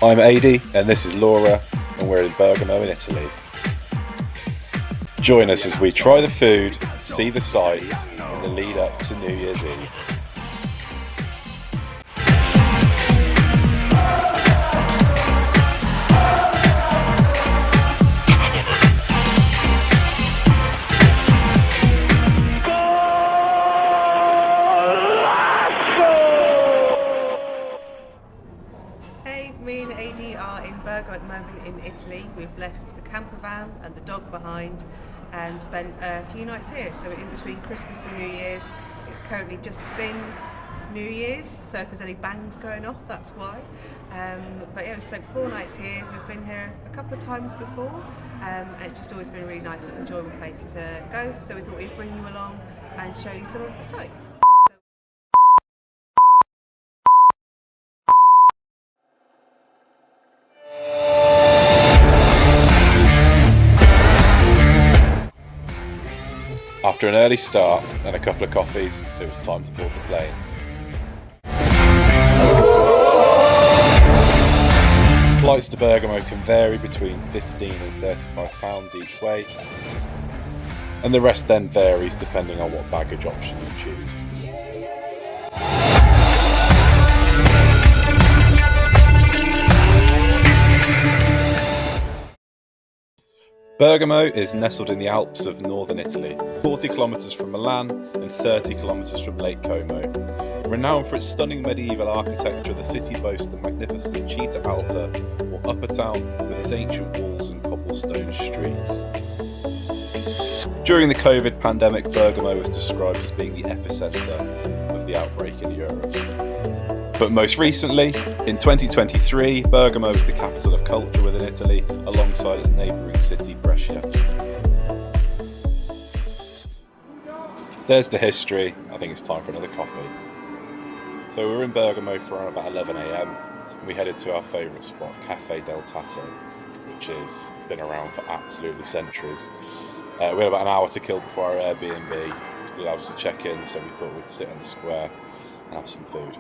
I'm Aidy and this is Laura and we're in Bergamo in Italy. Join us as we try the food, see the sights in the lead up to New Year's Eve. Me and Aidy are in Bergamo at the moment in Italy. We've left the camper van and the dog behind and spent a few nights here. So we're in between Christmas and New Year's. It's currently just been New Year's, so if there's any bangs going off, that's why. But yeah, we've spent 4 nights here. We've been here a couple of times before, and it's just always been a really nice, enjoyable place to go. So we thought we'd bring you along and show you some of the sights. After an early start and a couple of coffees, it was time to board the plane. Flights to Bergamo can vary between £15 and £35 each way, and the rest then varies depending on what baggage option you choose. Bergamo is nestled in the Alps of northern Italy, 40 kilometres from Milan and 30 kilometres from Lake Como. Renowned for its stunning medieval architecture, the city boasts the magnificent Città Alta, or Upper Town, with its ancient walls and cobblestone streets. During the COVID pandemic, Bergamo was described as being the epicentre of the outbreak in Europe. But most recently, in 2023, Bergamo is the capital of culture within Italy, alongside its neighbouring city, Brescia. There's the history. I think it's time for another coffee. So we were in Bergamo for around about 11 AM, and we headed to our favourite spot, Caffè Del Tasso, which has been around for absolutely centuries. We had about an hour to kill before our Airbnb. It allowed us to check in, so we thought we'd sit on the square and have some food.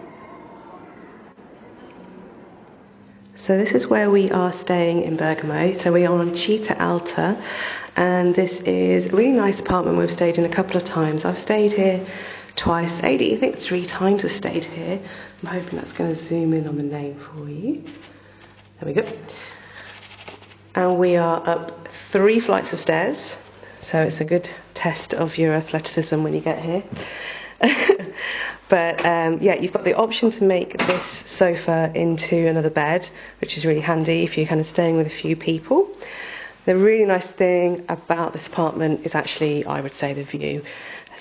So this is where we are staying in Bergamo. So we are on Città Alta, and this is a really nice apartment we've stayed in a couple of times. I've stayed here twice. Aidy, I think 3 times I've stayed here. I'm hoping that's going to zoom in on the name for you. There we go. And we are up 3 flights of stairs, so it's a good test of your athleticism when you get here. But yeah, you've got the option to make this sofa into another bed, which is really handy if you're kind of staying with a few people. The really nice thing about this apartment is actually, I would say, the view.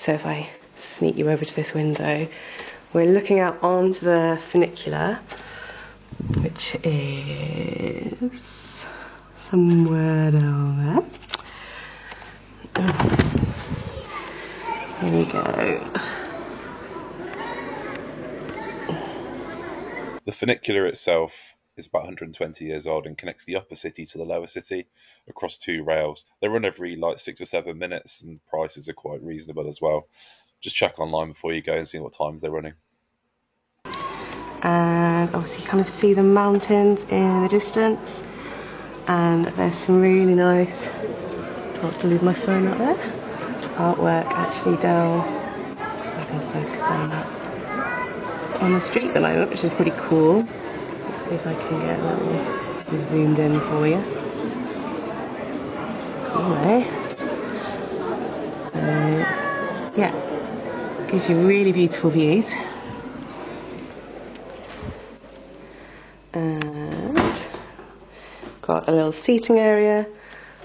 So if I sneak you over to this window, we're looking out onto the Funicular, which is somewhere down there. There we go. The funicular itself is about 120 years old and connects the upper city to the lower city across 2 rails. They run every 6 or 7 minutes, and prices are quite reasonable as well. Just check online before you go and see what times they're running. And obviously you kind of see the mountains in the distance, and there's some really nice, I'll have to leave my phone up there, artwork actually down, I can focus on that, on the street at the moment, which is pretty cool. Let's see if I can get a little zoomed in for you. Anyway, yeah, gives you really beautiful views. And got a little seating area.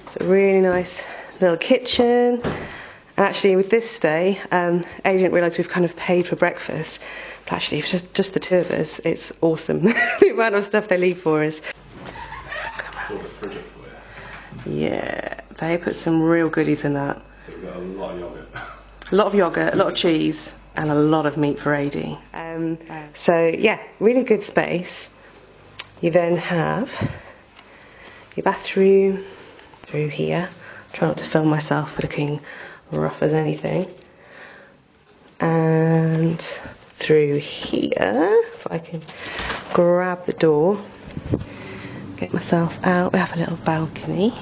It's a really nice little kitchen. And actually, with this stay, I didn't realise we've kind of paid for breakfast. But actually, for just the 2 of us, it's awesome. The amount of stuff they leave for us. Yeah, they put some real goodies in that. So we've got a lot of yogurt. A lot of yogurt, a lot of cheese, and a lot of meat for Aidy. So yeah, really good space. You then have your bathroom through here. Try not to film myself looking rough as anything. And through here if I can grab the door, get myself out. We have a little balcony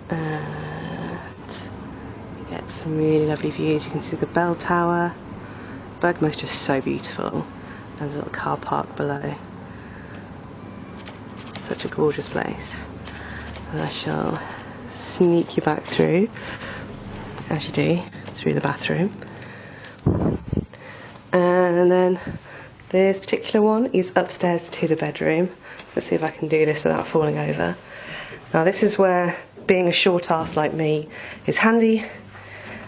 and you get some really lovely views. You can see the bell tower. Bergamo is just so beautiful. There's a little car park below. Such a gorgeous place. And I shall sneak you back through, as you do, through the bathroom. And then this particular one is upstairs to the bedroom. Let's see if I can do this without falling over. Now this is where being a short ass like me is handy,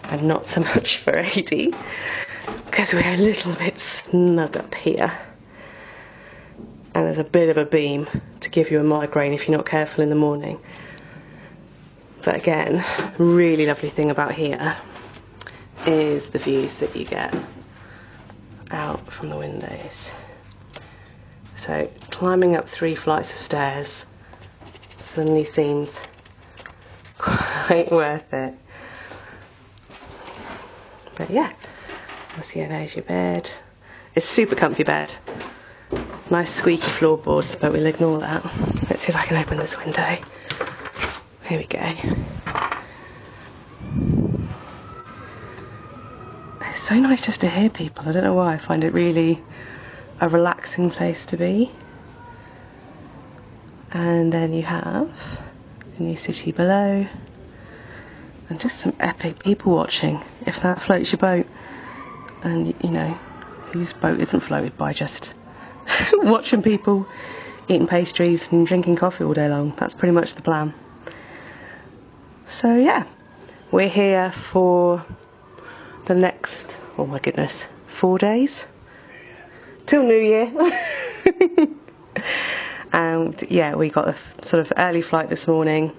and not so much for Aidy, because we're a little bit snug up here. And there's a bit of a beam to give you a migraine if you're not careful in the morning. But again, really lovely thing about here is the views that you get out from the windows. So climbing up 3 flights of stairs suddenly seems quite worth it. But yeah, there's your bed. It's a super comfy bed. Nice squeaky floorboards, but we'll ignore that. Let's see if I can open this window. Here we go. It's so nice just to hear people. I don't know why, I find it really a relaxing place to be. And then you have the new city below, and just some epic people watching, if that floats your boat. And you know, whose boat isn't floated by just watching people eating pastries and drinking coffee all day long? That's pretty much the plan. So yeah, we're here for the next, oh my goodness, 4 days till New Year. And yeah, we got a sort of early flight this morning,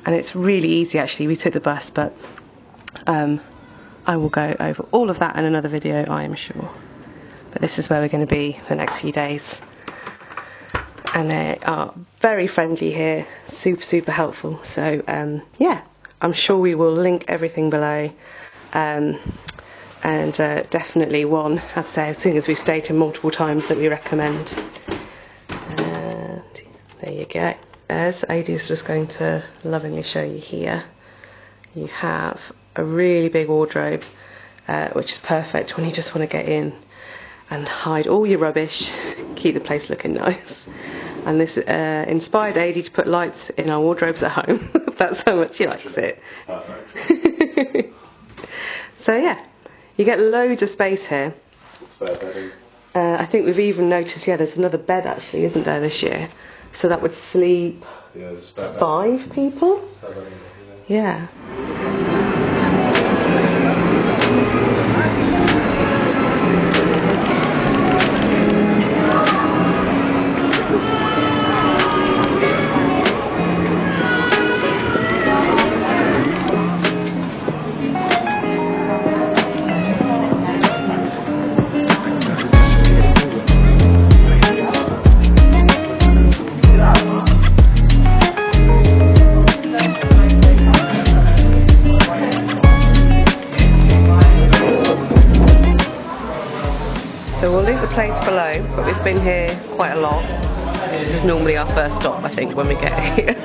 and it's really easy actually. We took the bus, but I will go over all of that in another video, I am sure. But this is where we're going to be for the next few days. And they are very friendly here, super helpful. So yeah, I'm sure we will link everything below. And definitely one, as I say, as soon as we've stated multiple times, that we recommend. And there you go. As Aidy is just going to lovingly show you here, you have a really big wardrobe, which is perfect when you just want to get in and hide all your rubbish, keep the place looking nice. And this inspired Aidy to put lights in our wardrobes at home. That's how much he likes it. Perfect. So yeah, you get loads of space here. Spare bedding. I think we've even noticed, yeah, there's another bed actually, isn't there, this year? So that would sleep 5 people? Yeah. Place below, but we've been here quite a lot. This is normally our first stop, I think, when we get here.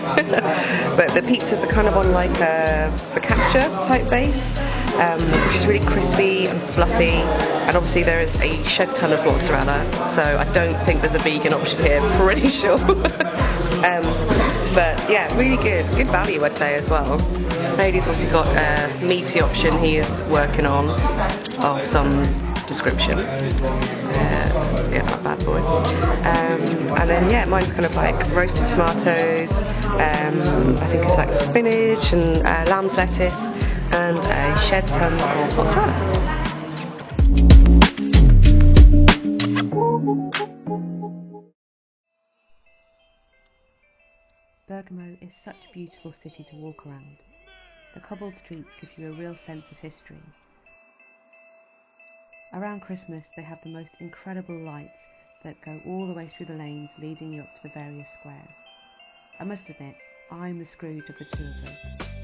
But the pizzas are kind of on like a focaccia type base, which is really crispy and fluffy, and obviously there is a shed ton of mozzarella, so I don't think there's a vegan option here, pretty sure. But yeah, really good value, I'd say, as well. Aidy's obviously got a meaty option he is working on of some description. Yeah, that bad boy. And then yeah, mine's kind of like roasted tomatoes, I think it's like spinach and lamb's lettuce, and a shed ton of mozzarella. Bergamo is such a beautiful city to walk around. The cobbled streets give you a real sense of history. Around Christmas they have the most incredible lights that go all the way through the lanes leading you up to the various squares. I must admit, I'm the Scrooge of the two of us,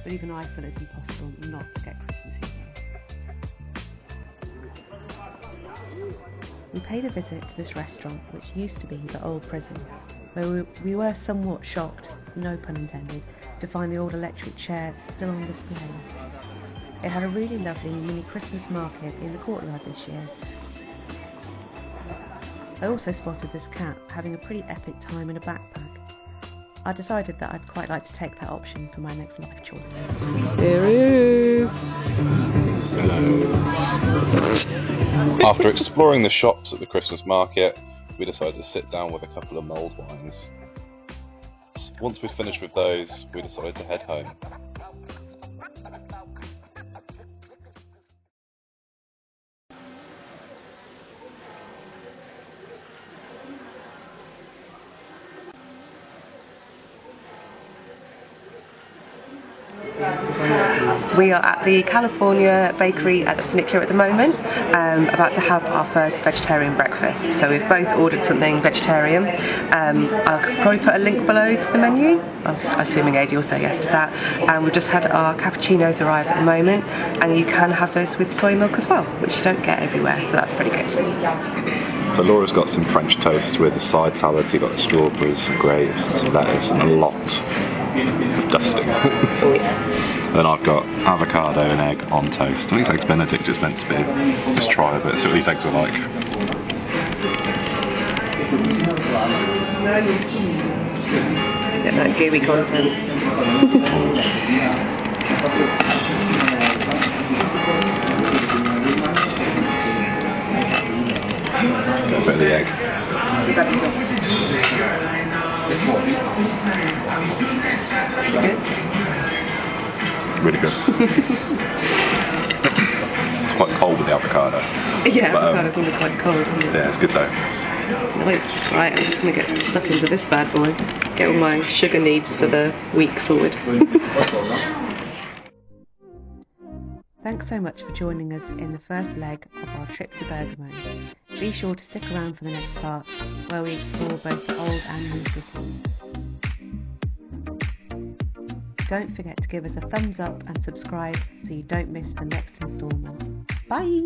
but even I feel it's impossible not to get Christmassy here. we paid a visit to this restaurant which used to be the old prison, where we were somewhat shocked, no pun intended, to find the old electric chair still on display. It had a really lovely mini Christmas market in the courtyard this year. I also spotted this cat having a pretty epic time in a backpack. I decided that I'd quite like to take that option for my next life choice. There he is! Hello. After exploring the shops at the Christmas market, we decided to sit down with a couple of mulled wines. Once we finished with those, we decided to head home. We are at the California bakery at the Funicular at the moment, about to have our first vegetarian breakfast. So we've both ordered something vegetarian. I'll probably put a link below to the menu, assuming Aidy will say yes to that. And we've just had our cappuccinos arrive at the moment, and you can have those with soy milk as well, which you don't get everywhere, so that's pretty good. So Laura's got some French toast with a side salad. You've got strawberries, some grapes, and some lettuce, and a lot of dusting. Then I've got avocado and egg on toast. I think it's Eggs Benedict it's meant to be. Just try a bit, see what these eggs are like. Get that gooey content. A bit of the egg. Really good. It's quite cold with the avocado. Yeah, but, avocado's going to be quite cold, isn't it? Yeah, it's good though. Nice. Right, I'm just going to get stuck into this bad boy. Get all my sugar needs for the week sorted. Thanks so much for joining us in the first leg of our trip to Bergamo. Be sure to stick around for the next part, where we explore both the old and new city. Don't forget to give us a thumbs up and subscribe so you don't miss the next instalment. Bye!